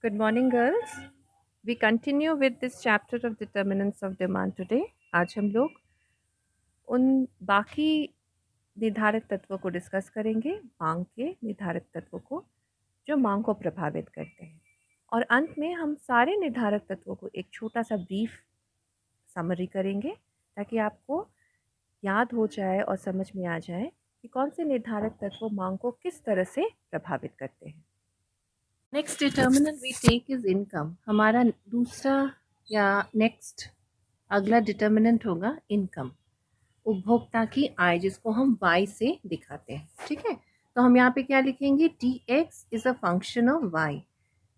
Good morning, girls. We continue with this chapter of determinants of demand today. आज हम लोग उन बाकी निर्धारक तत्वों को डिस्कस करेंगे, मांग के निर्धारक तत्वों को जो मांग को प्रभावित करते हैं। और अंत में हम सारे निर्धारक तत्वों को एक छोटा सा ब्रीफ समरी करेंगे ताकि आपको याद हो जाए और समझ में आ जाए कि कौन से निर्धारक तत्व मांग को किस तरह से प्रभावित करते हैं। Next determinant we take is income. हमारा दूसरा या नेक्स्ट अगला डिटर्मिनेंट होगा इनकम, उपभोक्ता की आय, जिसको हम y से दिखाते हैं। ठीक है, तो हम यहाँ पे क्या लिखेंगे? dx is a function of y.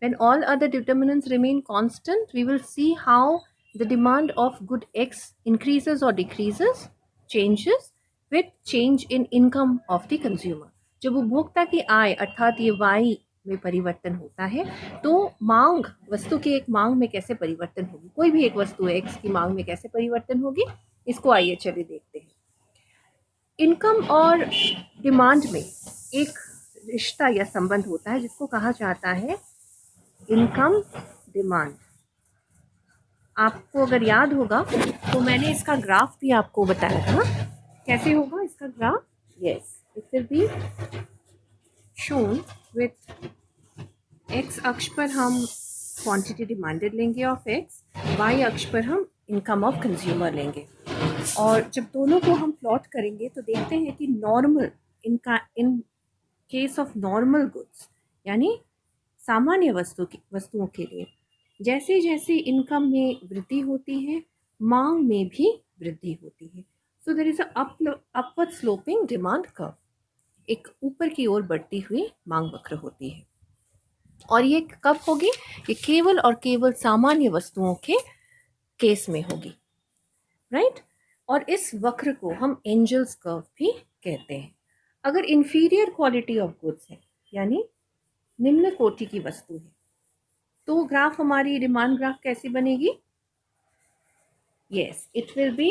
When all other determinants remain constant, we will see how the demand of good x increases or decreases, changes with change in income of the consumer. जब उपभोक्ता की आय अर्थात ये y में परिवर्तन होता है तो मांग, वस्तु की एक मांग में कैसे परिवर्तन होगी, कोई भी एक वस्तु है x की मांग में कैसे परिवर्तन होगी, इसको आइए चलिए देखते हैं। इनकम और डिमांड में एक रिश्ता या संबंध होता है जिसको कहा जाता है इनकम डिमांड। आपको अगर याद होगा तो मैंने इसका ग्राफ भी आपको बताया था। कैसे होगा इसका graph? Yes, it will be shown with x अक्ष पर हम क्वांटिटी डिमांडेड लेंगे ऑफ एक्स, वाई अक्ष पर हम इनकम ऑफ कंज्यूमर लेंगे। और जब दोनों को हम प्लॉट करेंगे तो देखते हैं कि normal in case of normal goods यानी सामान्य वस्तुओं के लिए जैसे जैसे इनकम में वृद्धि होती है, मांग में भी वृद्धि होती है। So there is upward sloping demand curve, एक ऊपर की ओर बढ़ती हुई मांग वक्र होती है। और ये कब होगी? ये केवल और केवल सामान्य वस्तुओं के केस में होगी, राइट? और इस वक्र को हम एंजल्स कर्व भी कहते हैं। अगर इंफीरियर क्वालिटी ऑफ गुड्स है यानी निम्न कोटि की वस्तु है तो ग्राफ, हमारी डिमांड ग्राफ कैसी बनेगी? Yes, it will be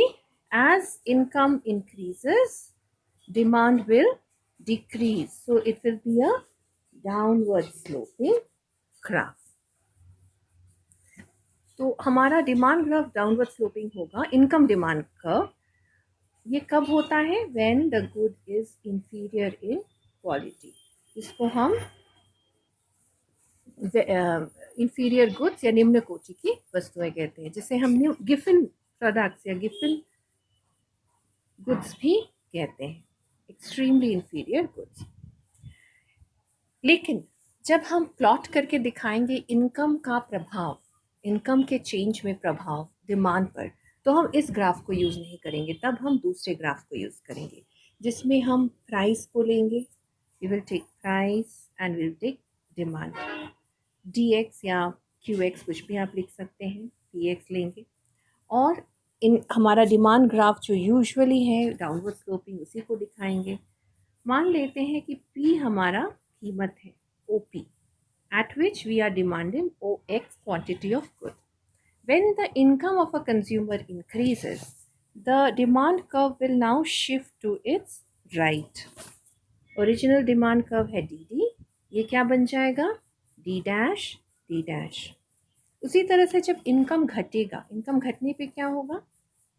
as income increases demand will decrease, so it will be a downward sloping graph. तो हमारा डिमांड ग्राफ डाउनवर्ड स्लोपिंग होगा। इनकम डिमांड कर्व ये कब होता है? When the good is inferior in quality, इसको हम inferior goods या निम्न कोटि की वस्तुएं कहते हैं, जिसे हम गिफन प्रोडक्ट्स या गिफन गुड्स भी कहते हैं, एक्सट्रीमली इंफीरियर गुड्स। लेकिन जब हम प्लॉट करके दिखाएंगे इनकम का प्रभाव, इनकम के चेंज में प्रभाव डिमांड पर, तो हम इस ग्राफ को यूज़ नहीं करेंगे, तब हम दूसरे ग्राफ को यूज़ करेंगे जिसमें हम प्राइस को लेंगे। We will take price and will take demand, dx या qx कुछ भी आप लिख सकते हैं, px लेंगे। और इन हमारा डिमांड ग्राफ जो यूजुअली है डाउनवर्ड स्लोपिंग, उसी को दिखाएंगे। मान लेते हैं कि p हमारा कीमत है, OP, at which we are demanding OX quantity of good. When the income of a consumer increases, the demand curve will now shift to its right. Original demand curve है DD, ये क्या बन जाएगा? D dash D dash। उसी तरह से जब income घटेगा, इनकम घटने पे क्या होगा?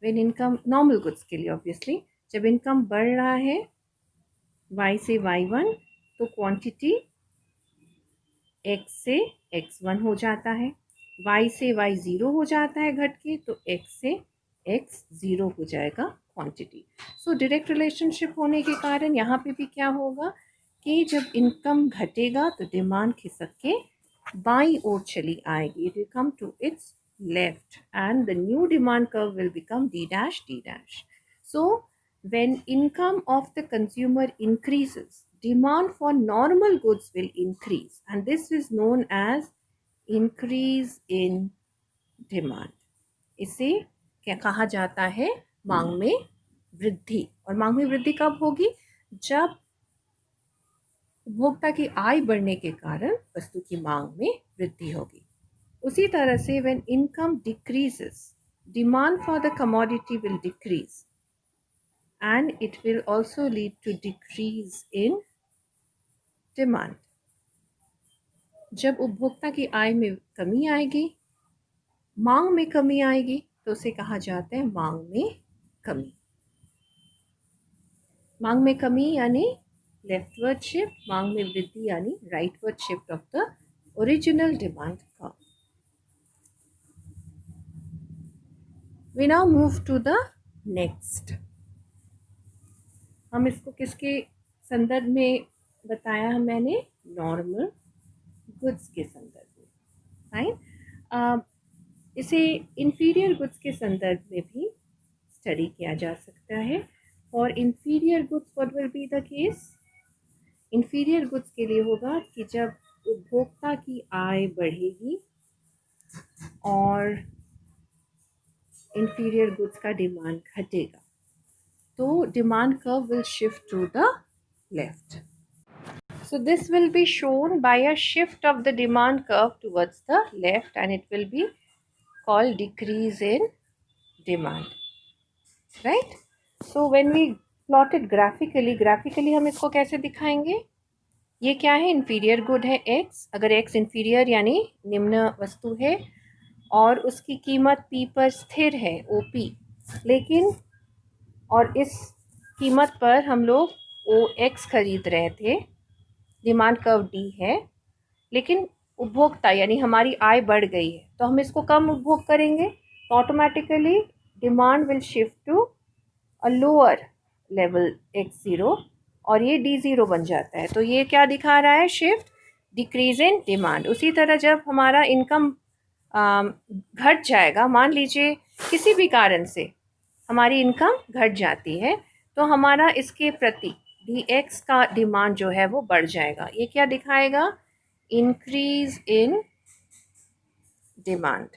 When इनकम नॉर्मल गुड्स के लिए ऑब्वियसली, जब इनकम बढ़ रहा है y से y1 तो क्वांटिटी x से x1 हो जाता है, y से y0 हो जाता है घट के, तो x से x0 हो जाएगा क्वांटिटी। सो डायरेक्ट रिलेशनशिप होने के कारण यहाँ पे भी क्या होगा कि जब इनकम घटेगा तो डिमांड खिसक के बाई ओर चली आएगी, it will come to its left and the new demand curve will become d dash d dash. So when income of the consumer increases, demand for normal goods will increase, and this is known as increase in demand. इसे क्या कहा जाता है? मांग में वृद्धि। और मांग में वृद्धि कब होगी? जब उपभोक्ता की आय बढ़ने के कारण वस्तु की मांग में वृद्धि होगी। उसी तरह से when income decreases, demand for the commodity will decrease and it will also lead to decrease in demand. जब उपभोक्ता की आय में कमी आएगी, मांग में कमी आएगी, तो उसे कहा जाता है मांग में कमी। मांग में कमी यानी लेफ्टवर्ड शिफ्ट, मांग में वृद्धि यानी rightward shift of the original demand curve. We now move to the next. हम इसको किसके संदर्भ में बताया है मैंने? नॉर्मल गुड्स के संदर्भ में। फाइन। इसे इंफीरियर गुड्स के संदर्भ में भी स्टडी किया जा सकता है। और inferior goods what will be the case? Inferior goods के लिए होगा कि जब उपभोक्ता की आय बढ़ेगी और इंफीरियर गुड्स का डिमांड घटेगा, तो demand curve will shift to the left. So this will be shown by a shift of the demand curve towards the left, and it will be called decrease in demand, right? So when we plot it graphically हम इसको कैसे दिखाएंगे? ये क्या है? Inferior good है x. अगर x inferior यानी निम्न वस्तु है और उसकी कीमत p पर स्थिर है OP, लेकिन और इस कीमत पर हम लोग OX खरीद रहे थे, डिमांड कर्व D है, लेकिन उपभोक्ता यानी हमारी आय बढ़ गई है, तो हम इसको कम उपभोग करेंगे, तो automatically demand will shift to a lower level x0 और ये D0 बन जाता है। तो ये क्या दिखा रहा है? Shift, decrease in demand. उसी तरह जब हमारा इनकम घट जाएगा, मान लीजिए किसी भी कारण से हमारी इनकम घट जाती है, तो हमारा इसके प्रति dx का डिमांड जो है वो बढ़ जाएगा। ये क्या दिखाएगा? Increase in demand.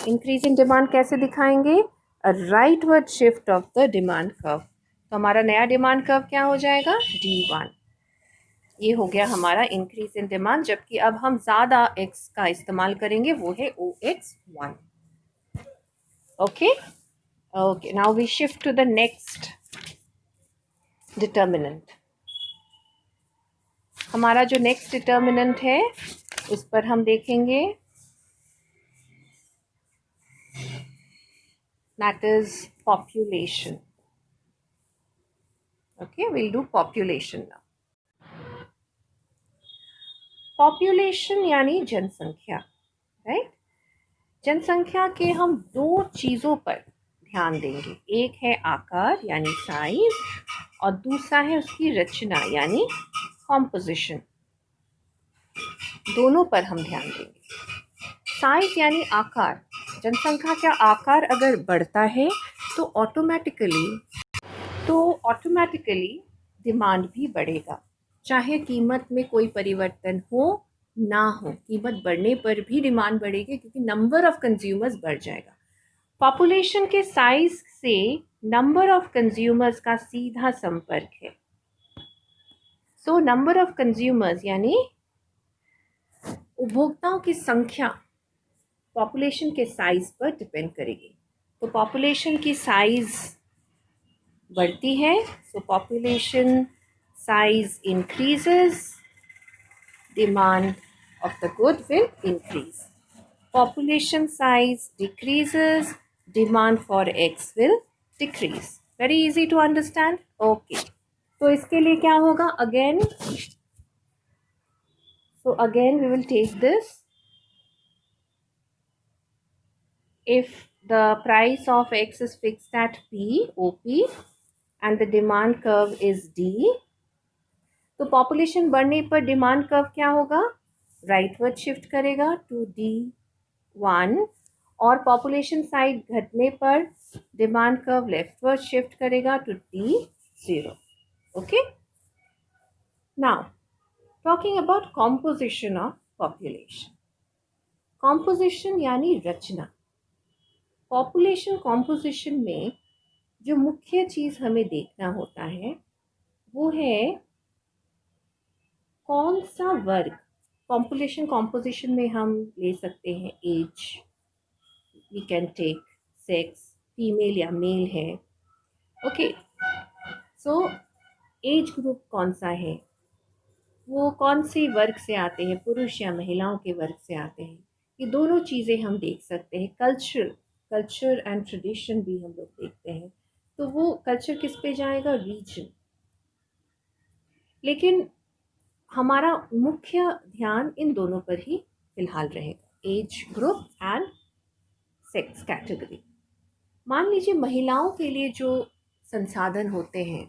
Increase in demand कैसे दिखाएंगे? A rightward shift of the demand curve. तो हमारा नया डिमांड कर्व क्या हो जाएगा? D1। ये हो गया हमारा इंक्रीज इन डिमांड, जबकि अब हम ज़्यादा x का इस्तेमाल करेंगे, वो है OX1। Okay okay, now we shift to the next determinant. हमारा जो नेक्स्ट डिटर्मिनेंट है उस पर हम देखेंगे, that is population. Okay, we'll do population now. Population यानी जनसंख्या, राइट? जनसंख्या के हम दो चीज़ों पर ध्यान देंगे, एक है आकार यानी साइज, और दूसरा है उसकी रचना यानी कॉम्पोजिशन। दोनों पर हम ध्यान देंगे। साइज यानी आकार, जनसंख्या का आकार अगर बढ़ता है तो ऑटोमेटिकली डिमांड भी बढ़ेगा, चाहे कीमत में कोई परिवर्तन हो ना हो। कीमत बढ़ने पर भी डिमांड बढ़ेगी क्योंकि नंबर ऑफ कंज्यूमर्स बढ़ जाएगा। पॉपुलेशन के साइज से नंबर ऑफ कंज्यूमर्स का सीधा संपर्क है। सो नंबर ऑफ कंज्यूमर्स यानी उपभोक्ताओं की संख्या पॉपुलेशन के साइज पर डिपेंड करेगी। तो पॉपुलेशन की साइज बढ़ती है, सो population size increases, demand of the good will increase. Population size decreases, demand for X will decrease. Very easy to understand? Okay. तो इसके लिए क्या होगा? Again we will take this. If the price of X is fixed at P, OP, and the demand curve is D, तो population बढ़ने पर demand curve क्या होगा? राइटवर्ड शिफ्ट करेगा टू D1, और पॉपुलेशन साइज घटने पर डिमांड कर्व लेफ्टवर्ड शिफ्ट करेगा to D0। Okay, now talking about composition of population. Composition यानी रचना। पॉपुलेशन कॉम्पोजिशन में जो मुख्य चीज़ हमें देखना होता है वो है कौन सा वर्ग। पॉपुलेशन कॉम्पोजिशन में हम ले सकते हैं age, we can take sex, female या मेल है। ओके, सो एज ग्रुप कौन सा है? वो कौन सी वर्ग से आते हैं, पुरुष या महिलाओं के वर्ग से आते हैं, ये दोनों चीज़ें हम देख सकते हैं। कल्चर एंड ट्रेडिशन भी हम लोग देखते हैं। तो वो कल्चर किस पे जाएगा, रीजन। लेकिन हमारा मुख्य ध्यान इन दोनों पर ही फिलहाल रहेगा, age group and sex category. मान लीजिए महिलाओं के लिए जो संसाधन होते हैं,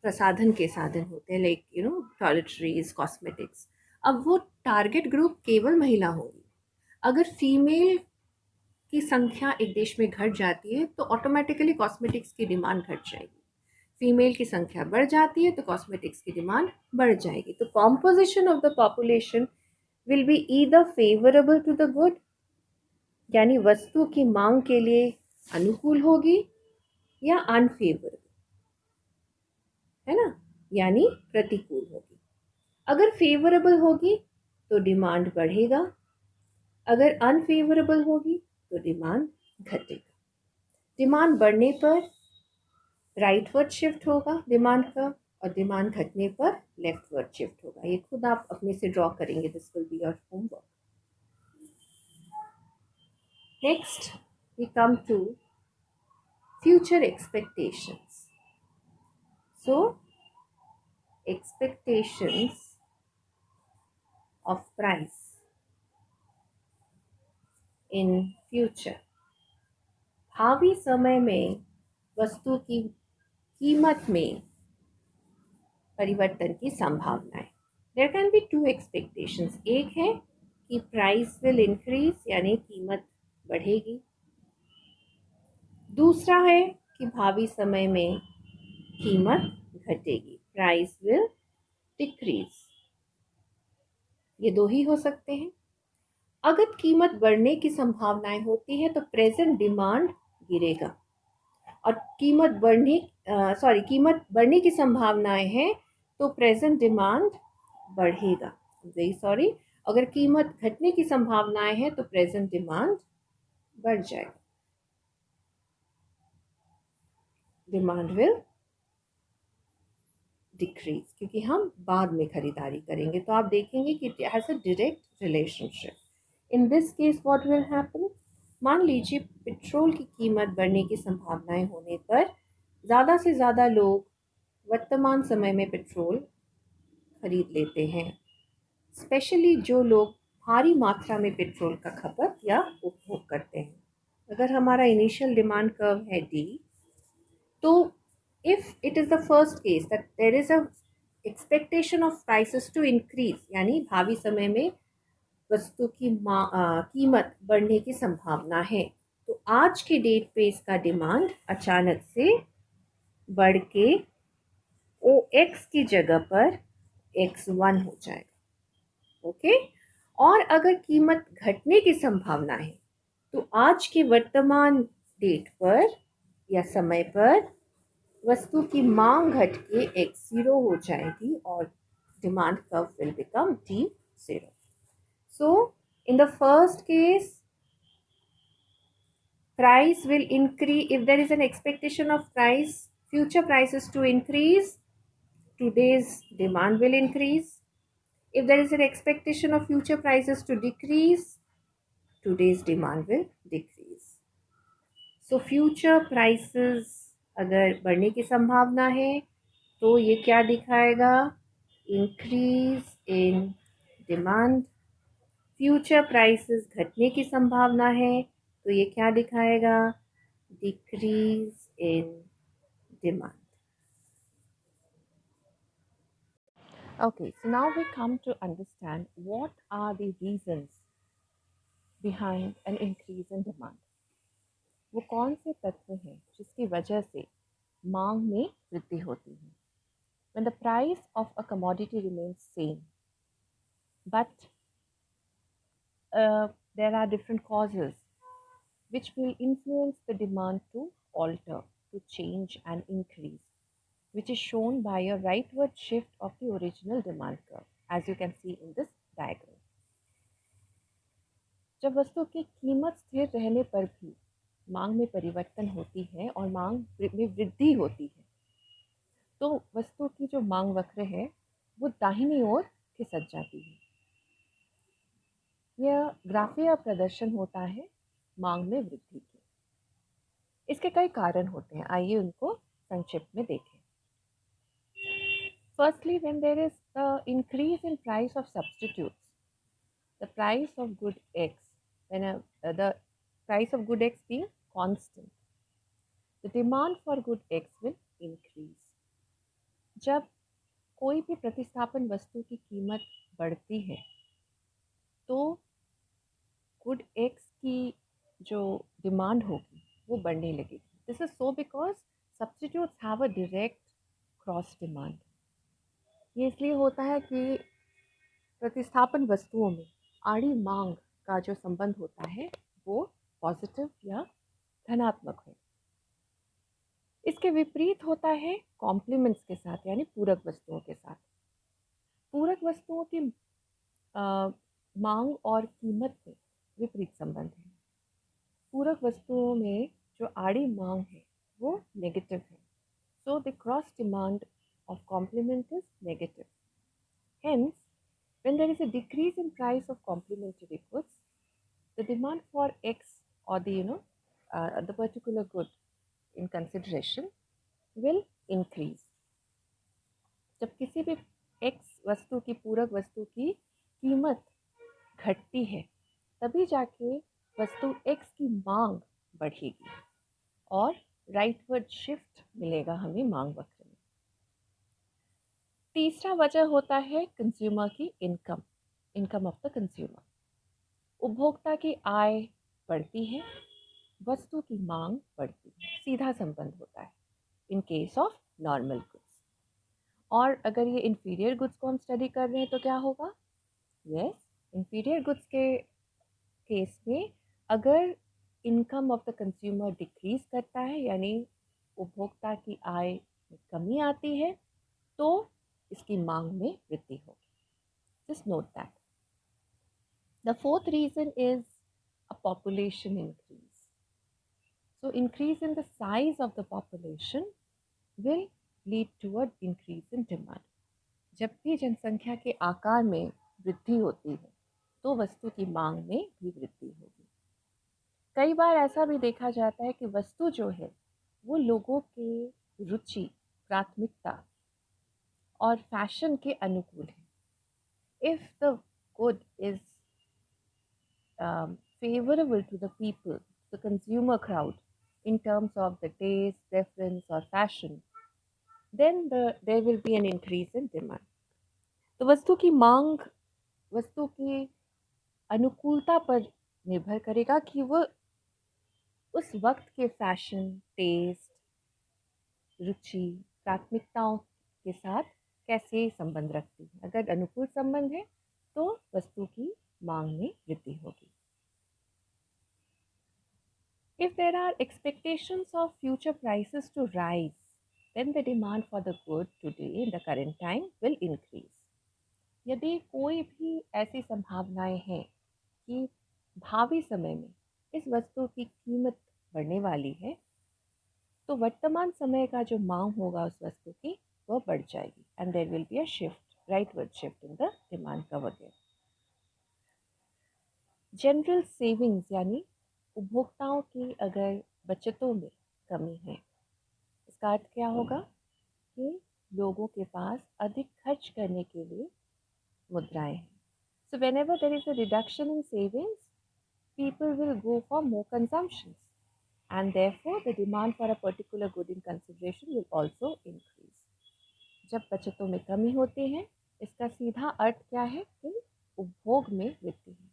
प्रसाधन के साधन होते हैं, लाइक टॉयलेटरीज, कॉस्मेटिक्स, अब वो टारगेट ग्रुप केवल महिला होगी। अगर फीमेल की संख्या एक देश में घट जाती है तो ऑटोमेटिकली कॉस्मेटिक्स की डिमांड घट जाएगी। फीमेल की संख्या बढ़ जाती है तो कॉस्मेटिक्स की डिमांड बढ़ जाएगी। तो composition of the population will be either favourable to the good, यानी वस्तु की मांग के लिए अनुकूल होगी, या अनफेवरेबल, है ना, यानी प्रतिकूल होगी। अगर फेवरेबल होगी तो डिमांड बढ़ेगा, अगर अनफेवरेबल होगी तो डिमांड घटेगा। डिमांड बढ़ने पर राइटवर्ड शिफ्ट होगा डिमांड का, और डिमांड घटने पर लेफ्टवर्ड शिफ्ट होगा। ये खुद आप अपने से ड्रॉ करेंगे, this will be your homework. Next we come to future expectations. सो expectations of price in future, भावी समय में वस्तु की कीमत में परिवर्तन की संभावनाएं। There can be two expectations, एक है कि प्राइस विल इंक्रीज, यानी कीमत बढ़ेगी। दूसरा है कि भावी समय में कीमत घटेगी, प्राइस विल डिक्रीज। ये दो ही हो सकते हैं। अगर कीमत बढ़ने की संभावनाएं होती है तो प्रेजेंट डिमांड गिरेगा, और कीमत बढ़ने की संभावनाएं हैं तो प्रेजेंट डिमांड बढ़ेगा। वेरी सॉरी, अगर कीमत घटने की संभावनाएं हैं तो प्रेजेंट डिमांड बढ़ जाएगा, डिमांड विल डिक्रीज, क्योंकि हम बाद में खरीदारी करेंगे। तो आप देखेंगे कि it has a direct relationship. In this case what will happen, मान लीजिए पेट्रोल की कीमत बढ़ने की संभावनाएं होने पर ज़्यादा से ज़्यादा लोग वर्तमान समय में पेट्रोल खरीद लेते हैं, स्पेशली जो लोग भारी मात्रा में पेट्रोल का खपत या उपभोग करते हैं। अगर हमारा इनिशियल डिमांड कर्व है डी, तो if it is the first case that there is a expectation of prices to increase, यानी भावी समय में वस्तु की कीमत बढ़ने की संभावना है, तो आज के डेट पे इसका डिमांड अचानक से बढ़ के ओ एक्स की जगह पर x1 हो जाएगा। ओके, और अगर कीमत घटने की संभावना है तो आज के वर्तमान डेट पर या समय पर वस्तु की मांग घट के x0 हो जाएगी और demand curve will become D0. So in the first case, price will increase if there is an expectation of future prices to increase. Today's demand will increase. If there is an expectation of future prices to decrease, today's demand will decrease. So future prices अगर बढ़ने की संभावना है तो ये क्या दिखाएगा, increase in demand. Future prices घटने की संभावना है तो ये क्या दिखाएगा, decrease in demand. Okay, so now we come to understand what are the reasons behind an increase in demand. वो कौन से तत्व हैं जिसकी वजह से मांग में वृद्धि होती है। When the price of a commodity remains same, but there are different causes which will influence the demand to alter, to change and increase, which is shown by a rightward shift of the original demand curve, as you can see in this diagram. जब वस्तु की कीमत स्थिर रहने पर भी मांग में परिवर्तन होती है और मांग में वृद्धि होती है, तो वस्तु की जो मांग वक्र है वो दाहिनी ओर खिसक जाती है। यह ग्राफीय प्रदर्शन होता है मांग में वृद्धि के। इसके कई कारण होते हैं, आइए उनको संक्षिप्त में देखें। Firstly, when there is the increase in price of substitutes, the price of good X, when the price of good X being constant, the demand for good X will increase. जब कोई भी प्रतिस्थापन वस्तु की कीमत बढ़ती है तो गुड एक्स की जो डिमांड होगी वो बढ़ने लगेगी। This is so because substitutes have a direct cross demand. ये इसलिए होता है कि प्रतिस्थापन वस्तुओं में आड़ी मांग का जो संबंध होता है वो पॉजिटिव या धनात्मक है। इसके विपरीत होता है कॉम्प्लीमेंट्स के साथ, यानी पूरक वस्तुओं के साथ। पूरक वस्तुओं की मांग और कीमत में विपरीत संबंध है। पूरक वस्तुओं में जो आड़ी मांग है वो नेगेटिव है, so the cross demand of complement is negative. Hence, when there is a decrease in price of complementary goods, the demand for X or the particular good in consideration will increase. जब किसी भी X वस्तु की पूरक वस्तु की कीमत घटती है तभी जाके वस्तु X की मांग बढ़ेगी और राइटवर्ड शिफ्ट मिलेगा हमें मांग वक्र में। तीसरा वजह होता है कंज्यूमर की इनकम ऑफ द कंज्यूमर। उपभोक्ता की आय बढ़ती है, वस्तु की मांग बढ़ती है, सीधा संबंध होता है in case of normal goods. और अगर ये इंफीरियर गुड्स को हम स्टडी कर रहे हैं तो क्या होगा? यस, इंफीरियर गुड्स के केस में अगर income of the consumer decrease करता है, यानी उपभोक्ता की आय में कमी आती है, तो इसकी मांग में वृद्धि होगी। Just note that. The fourth reason is a population increase. So increase in the size of the population will lead toward increase in demand. जब भी जनसंख्या के आकार में वृद्धि होती है तो वस्तु की मांग में भी वृद्धि होगी। कई बार ऐसा भी देखा जाता है कि वस्तु जो है वो लोगों के रुचि, प्राथमिकता और फैशन के अनुकूल है। If the good is favorable to the people, the consumer crowd, in terms of the taste, preference or fashion, then there will be an increase in demand. तो वस्तु की मांग वस्तु की अनुकूलता पर निर्भर करेगा कि वह उस वक्त के फैशन, टेस्ट, रुचि, प्राथमिकताओं के साथ कैसे संबंध रखती है। अगर अनुकूल संबंध है तो वस्तु की मांग में वृद्धि होगी। If there are expectations of future prices to rise, then the demand for the good today in the current time will increase. यदि कोई भी ऐसी संभावनाएं हैं कि भावी समय में इस वस्तु की कीमत बढ़ने वाली है तो वर्तमान समय का जो मांग होगा उस वस्तु की वह बढ़ जाएगी and there will be a shift, rightward shift in the demand curve again. General savings यानी उपभोक्ताओं की अगर बचतों में कमी है, इसका अर्थ क्या होगा कि लोगों के पास अधिक खर्च करने के लिए मुद्राएं हैं। So whenever there is a reduction in savings, people will go for more consumptions and therefore the demand for a particular good in consideration will also increase. जब बचतों में कमी होती है इसका सीधा अर्थ क्या है कि उपभोग में वृद्धि है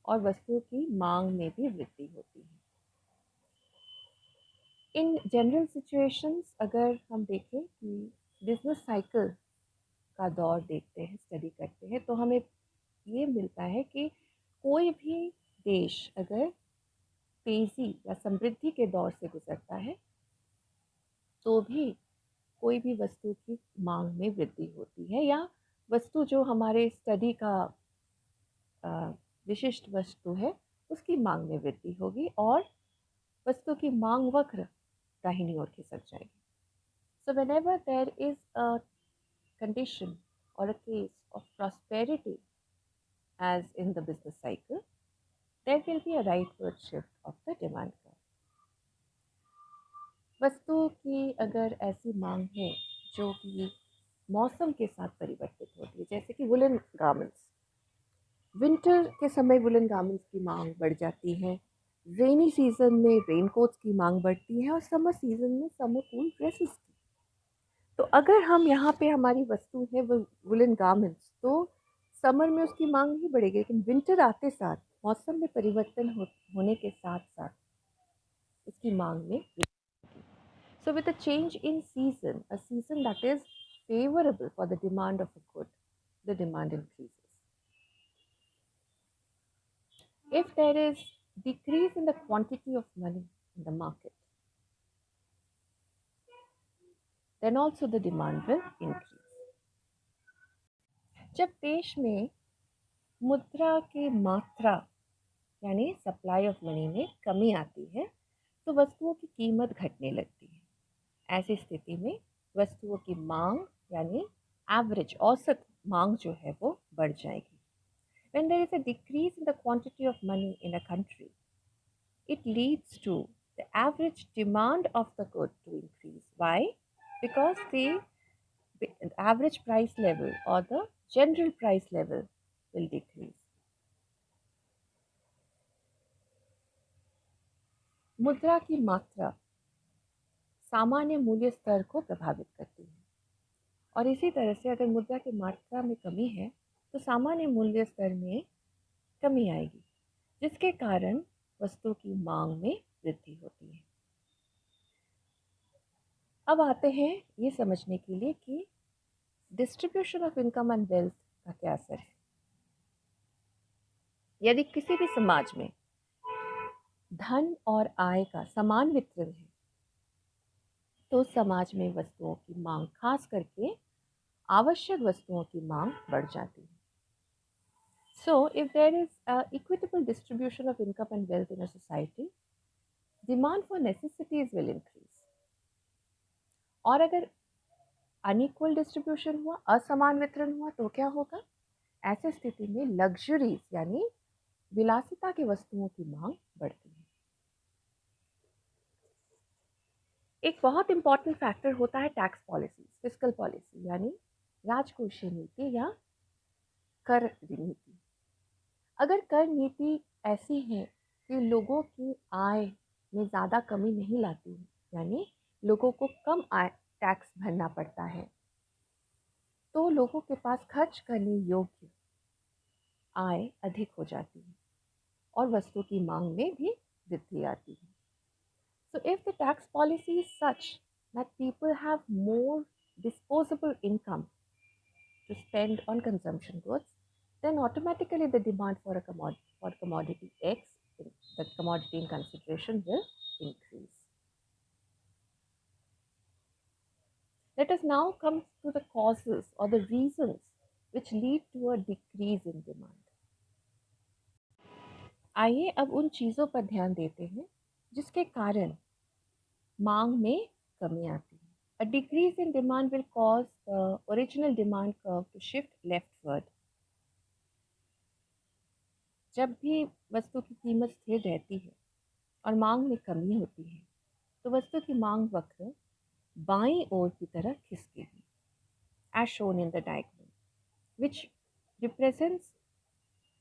और वस्तुओं की मांग में भी वृद्धि होती है। इन जनरल सिचुएशंस अगर हम देखें कि बिजनेस साइकिल का दौर देखते हैं, स्टडी करते हैं, तो हमें ये मिलता है कि कोई भी देश अगर तेज़ी या समृद्धि के दौर से गुजरता है तो भी कोई भी वस्तु की मांग में वृद्धि होती है या वस्तु जो हमारे स्टडी का विशिष्ट वस्तु है उसकी मांग में वृद्धि होगी और वस्तु की मांग वक्र दाहिनी ओर खिसक जाएगी। So whenever there is a condition or a case of prosperity, as in the business cycle, there will be a rightward shift of the demand curve. वस्तुओं की अगर ऐसी मांग है जो कि मौसम के साथ परिवर्तित होती है, जैसे कि वुलन गारमेंट्स, विंटर के समय वुलन गारमेंट्स की मांग बढ़ जाती है, रेनी सीजन में रेनकोट्स की मांग बढ़ती है और समर सीजन में समर कूल ड्रेसेस की। तो अगर हम यहाँ पे हमारी वस्तु है वो वुलन गारमेंट्स, तो समर में उसकी मांग नहीं बढ़ेगी, लेकिन विंटर आते साथ मौसम में परिवर्तन होने के साथ साथ इसकी मांग में। So with a change in season, a season that is favorable for the demand of a good, the demand increases. If there is decrease in the quantity of money in the market, then also the demand will increase. जब देश में मुद्रा की मात्रा यानी supply of money में कमी आती है तो वस्तुओं की कीमत घटने लगती है। ऐसी स्थिति में वस्तुओं की मांग यानी एवरेज औसत मांग जो है वो बढ़ जाएगी। When there is a decrease in the quantity of money in a country, it leads to the average demand of the good to increase. Why? Because the average price level or the general price level will decrease. मुद्रा की मात्रा सामान्य मूल्य स्तर को प्रभावित करती है और इसी तरह से अगर मुद्रा की मात्रा में कमी है तो सामान्य मूल्य स्तर में कमी आएगी, जिसके कारण वस्तु की मांग में वृद्धि होती है। अब आते हैं ये समझने के लिए कि distribution of income and wealth का क्या असर है। यदि किसी भी समाज में धन और आय का समान वितरण है तो समाज में वस्तुओं की मांग, खास करके आवश्यक वस्तुओं की मांग बढ़ जाती है। So if there is a equitable distribution of income and wealth in a society, demand for necessities will increase. और अगर अनइक्वल डिस्ट्रीब्यूशन हुआ, असमान वितरण हुआ तो क्या होगा? ऐसे स्थिति में लग्जरीज यानी विलासिता की वस्तुओं की मांग बढ़ती है। एक बहुत इंपॉर्टेंट फैक्टर होता है टैक्स पॉलिसी, फिस्कल पॉलिसी यानी राजकोषीय नीति या कर नीति। अगर कर नीति ऐसी है कि लोगों की आय में ज़्यादा कमी नहीं लाती है, यानी लोगों को कम आय टैक्स भरना पड़ता है, तो लोगों के पास खर्च करने योग्य आय अधिक हो जाती है और वस्तु की मांग में भी वृद्धि आती है। So if the tax policy is such that people have more disposable income to spend on consumption goods, then automatically the demand for commodity X, the commodity in consideration, will increase. Let us now come to the causes or the reasons which lead to a decrease in demand. आइए अब उन चीज़ों पर ध्यान देते हैं जिसके कारण मांग में कमी आती है। A decrease in demand will cause the original demand curve to shift leftward. जब भी वस्तु की कीमत स्थिर रहती है और मांग में कमी होती है तो वस्तु की मांग वक्र बाईं ओर की तरफ खिसकेगी, as shown in the diagram, which represents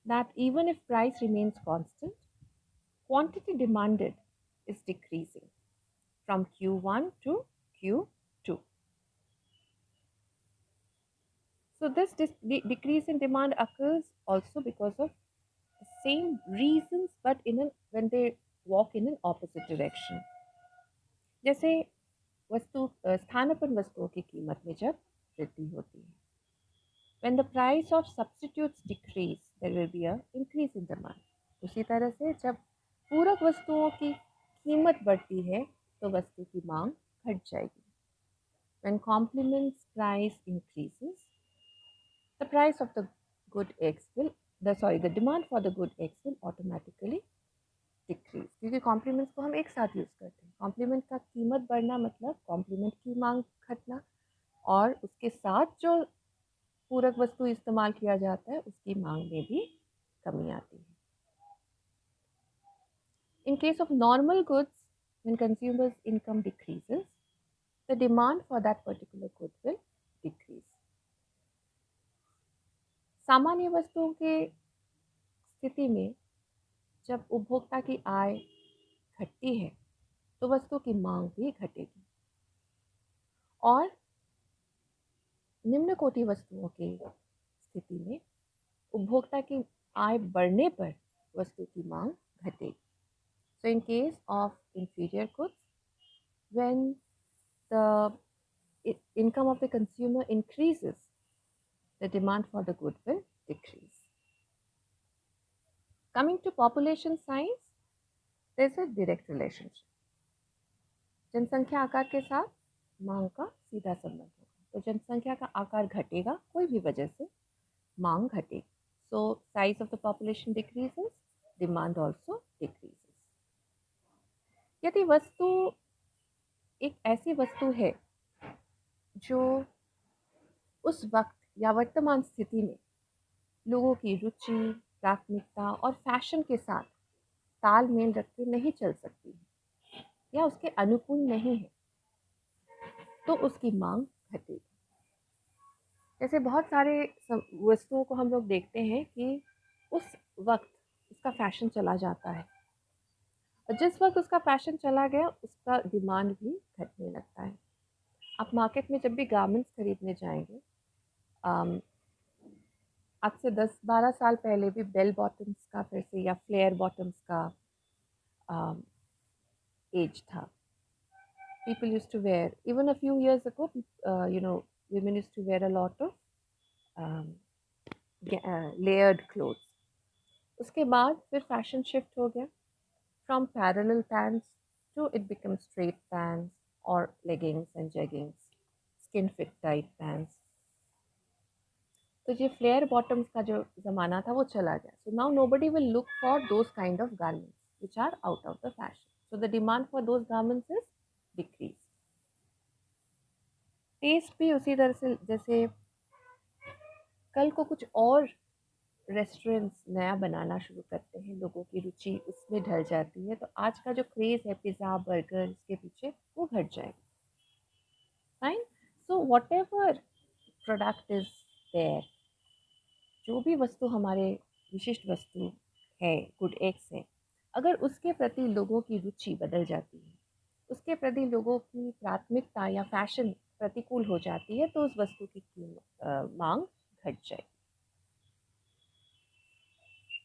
that even if price remains constant, quantity demanded is decreasing from Q1 to Q2. So this decrease in demand occurs also because of the same reasons but when they walk in an opposite direction. जैसे स्थानापन्न वस्तुओं की कीमत में जब वृद्धि होती है, when the price of substitutes decrease, there will be a increase in demand. उसी तरह से जब पूरक वस्तुओं की कीमत बढ़ती है तो वस्तु की मांग घट जाएगी। When complements price increases, the price of the good X will the demand for the good X will automatically decrease, क्योंकि कॉम्प्लीमेंट्स को हम एक साथ यूज़ करते हैं। कॉम्प्लीमेंट का कीमत बढ़ना मतलब कॉम्प्लीमेंट की मांग घटना और उसके साथ जो पूरक वस्तु इस्तेमाल किया जाता है उसकी मांग में भी कमी आती है. In case of normal goods, when consumers' income decreases, the demand for that particular good will decrease. सामान्य वस्तुओं के स्थिति में जब उपभोक्ता की आय घटती है तो वस्तु की मांग भी घटेगी और निम्न कोटि वस्तुओं की स्थिति में उपभोक्ता की आय बढ़ने पर वस्तु की मांग घटेगी. So in case of inferior goods, when the income of the consumer increases, the demand for the good will decrease. Coming to population size, there's a direct relationship. जनसंख्या आकार के साथ मांग का सीधा संबंध होगा. तो जनसंख्या का आकार घटेगा कोई भी वजह से, मांग घटेगी. So size of the population decreases, demand also decreases. यदि वस्तु एक ऐसी वस्तु है जो उस वक्त या वर्तमान स्थिति में लोगों की रुचि, प्राथमिकता और फैशन के साथ तालमेल रख के नहीं चल सकती है या उसके अनुकूल नहीं है, तो उसकी मांग घटेगी. जैसे बहुत सारे वस्तुओं को हम लोग देखते हैं कि उस वक्त उसका फैशन चला जाता है और जिस वक्त उसका फैशन चला गया उसका डिमांड भी घटने लगता है. आप मार्केट में जब भी गारमेंट्स खरीदने जाएंगे, आज से 10-12 साल पहले भी बेल बॉटम्स का फिर से या फ्लेयर बॉटम्स का एज था. People used to wear, even a few years ago, women used to wear a lot of layered clothes. उसके बाद फिर फैशन शिफ्ट हो गया from parallel pants to it becomes straight pants or leggings and jeggings, skin fit tight pants. तो ये flare bottoms का जो ज़माना था वो चला गया. So now nobody will look for those kind of garments which are out of the fashion. So the demand for those garments is decreased. Taste भी उसी तरह से, जैसे कल को कुछ और रेस्टोरेंट्स नया बनाना शुरू करते हैं, लोगों की रुचि उसमें ढल जाती है, तो आज का जो क्रेज़ है पिज़्ज़ा बर्गर इसके पीछे वो घट जाएगा. Fine. So whatever product is there, जो भी वस्तु हमारे विशिष्ट वस्तु है, गुड एक्स है, अगर उसके प्रति लोगों की रुचि बदल जाती है, उसके प्रति लोगों की प्राथमिकता या फैशन प्रतिकूल हो जाती है, तो उस वस्तु की मांग घट जाएगी.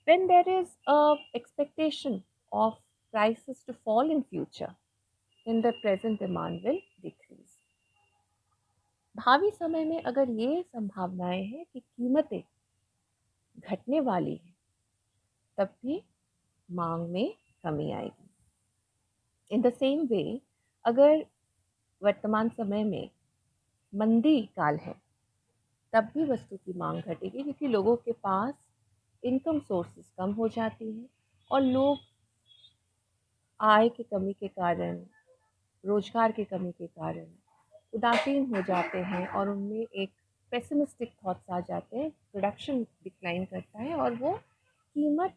When there is a expectation of prices to fall in future, then the present demand will decrease. भावी समय में अगर ये संभावनाएं हैं कि कीमतें घटने वाली हैं, तब भी मांग में कमी आएगी. इन द सेम वे, अगर वर्तमान समय में मंदी काल है, तब भी वस्तु की मांग घटेगी क्योंकि लोगों के पास इनकम सोर्सेस कम हो जाती हैं और लोग आय की कमी के कारण, रोजगार की कमी के कारण उदासीन हो जाते हैं और उनमें एक पेसिमिस्टिक थॉट्स आ जाते हैं. प्रोडक्शन डिक्लाइन करता है और वो कीमत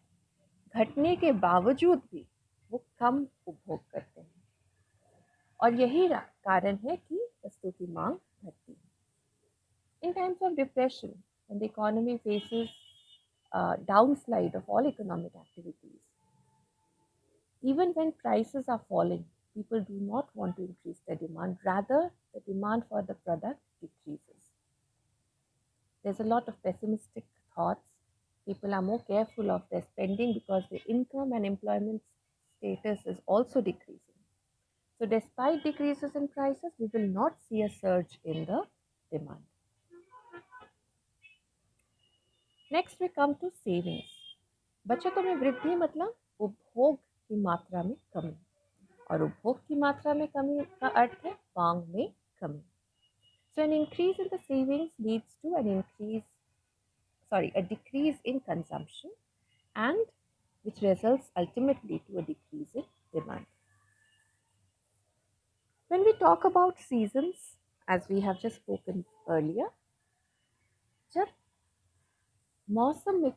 घटने के बावजूद भी वो कम उपभोग करते हैं और यही कारण है कि वस्तु की मांग घटती है. In times of depression, when the economy faces a downslide of all economic activities, even when prices are falling, people do not want to increase their demand. Rather, the demand for the product decreases. There's a lot of pessimistic thoughts. People are more careful of their spending because their income and employment status is also decreasing. So despite decreases in prices, we will not see a surge in the demand. Next we come to savings. बचतों में वृद्धि मतलब उपभोग की मात्रा में कमी, और उपभोग की मात्रा में कमी का अर्थ है मांग में कमी. So an increase in the savings leads to a decrease in consumption, and which results ultimately to a decrease in demand. When we talk about seasons, as we have just spoken earlier, मौसम में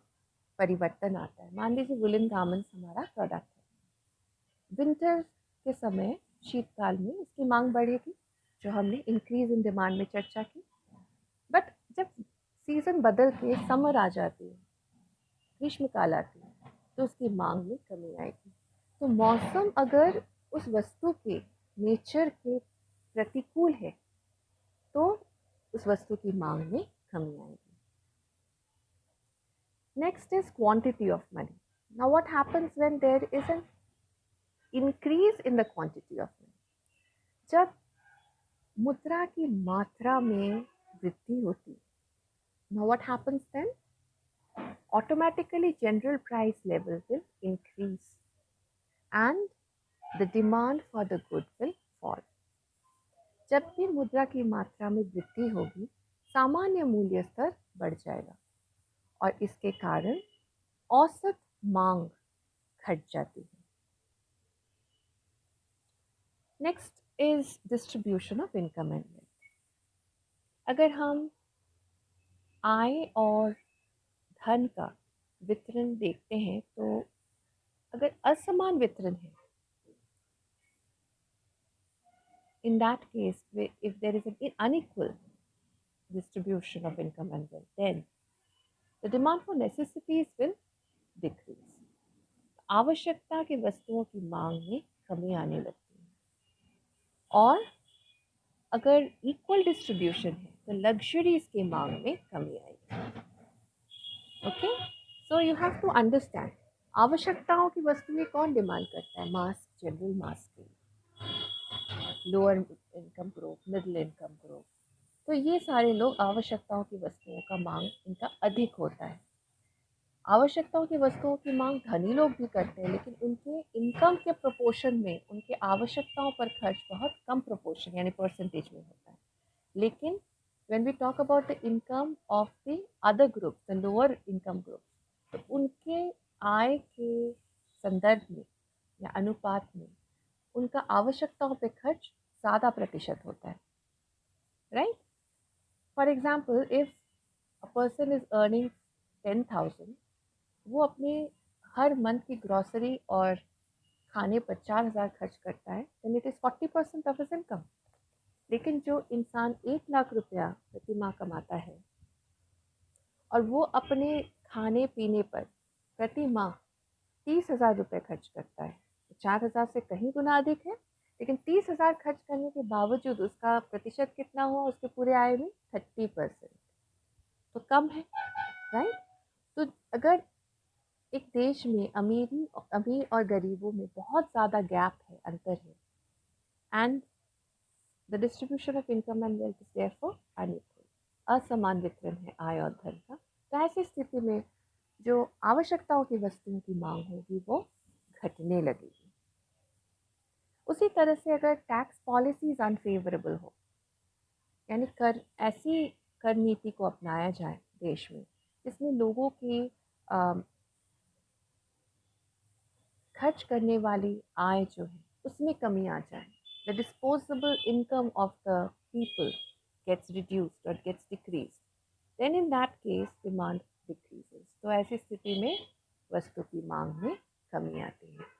परिवर्तन आता है। मान लीजिए woollen garments हमारा product है, winter के समय शीतकाल में इसकी मांग बढ़ेगी, जो हमने इंक्रीज इन डिमांड में चर्चा की। बट जब सीजन बदल के समर आ जाती है, ग्रीष्मकाल आती है, तो उसकी मांग में कमी आएगी। तो मौसम अगर उस वस्तु के नेचर के प्रतिकूल है तो उस वस्तु की मांग में कमी आएगी। Next is quantity of money. Now what happens when there is an increase in the quantity of money? जब मुद्रा की मात्रा में वृद्धि होती है, now what happens then? Automatically general price level will increase and the demand for the good will fall. जब भी मुद्रा की मात्रा में वृद्धि होगी, सामान्य मूल्य स्तर बढ़ जाएगा और इसके कारण औसत मांग घट जाती है। Next is distribution of income and wealth. अगर हम आय और धन का वितरण देखते हैं तो अगर असमान वितरण है, in that case, if there is an unequal distribution of income and wealth, then the demand for necessities will decrease. आवश्यकता की वस्तुओं की मांग में कमी आने लगती है। और अगर इक्वल डिस्ट्रीब्यूशन है तो लग्जरीज की मांग में कमी आएगी। Okay, so you have to understand, आवश्यकताओं की वस्तुएं कौन डिमांड करता है? मास, जनरल मास के, lower income group, middle income group. तो ये सारे लोग आवश्यकताओं की वस्तुओं का मांग इनका अधिक होता है। आवश्यकताओं की वस्तुओं की मांग धनी लोग भी करते हैं, लेकिन उनके इनकम के प्रोपोर्शन में उनके आवश्यकताओं पर खर्च बहुत कम प्रोपोर्शन यानी परसेंटेज में होता है। लेकिन when we talk about the income of the other groups, the lower income groups, तो उनके आय के संदर्भ में या अनुपात में उनका आवश्यकताओं पे खर्च ज़्यादा प्रतिशत होता है, right? For example, if a person is earning 10,000, वो अपने हर मंथ की ग्रॉसरी और खाने पर 4,000 खर्च करता है, then it is 40% of his income. लेकिन जो इंसान 1 लाख रुपया प्रति माह कमाता है और वो अपने खाने पीने पर प्रति माह 30,000 रुपये खर्च करता है, 4,000 से कहीं गुना अधिक है। लेकिन 30,000 खर्च करने के बावजूद उसका प्रतिशत कितना हुआ उसके पूरे आय में? 30%। तो कम है, राइट? तो अगर एक देश में अमीर और गरीबों में बहुत ज़्यादा गैप है, अंतर है, and the distribution of income and wealth is therefore unequal, असमान वितरण है आय और धन का, तो ऐसी स्थिति में जो आवश्यकताओं की वस्तुओं की मांग होगी वो घटने लगेगी। उसी तरह से अगर टैक्स पॉलिसीज अनफेवरेबल हो, यानी ऐसी कर नीति को अपनाया जाए देश में जिसमें लोगों की खर्च करने वाली आय जो है उसमें कमी आ जाए, the disposable income of the people gets reduced और gets decrease, then in that case demand decreases. तो ऐसी स्थिति में वस्तु की मांग में कमी आती है।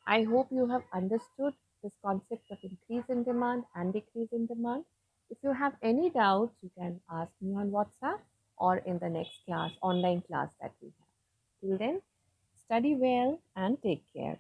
I hope you have understood this concept of increase in demand and decrease in demand. If you have any doubts, you can ask me on WhatsApp or in the next class, online class that we have. Till then, study well and take care.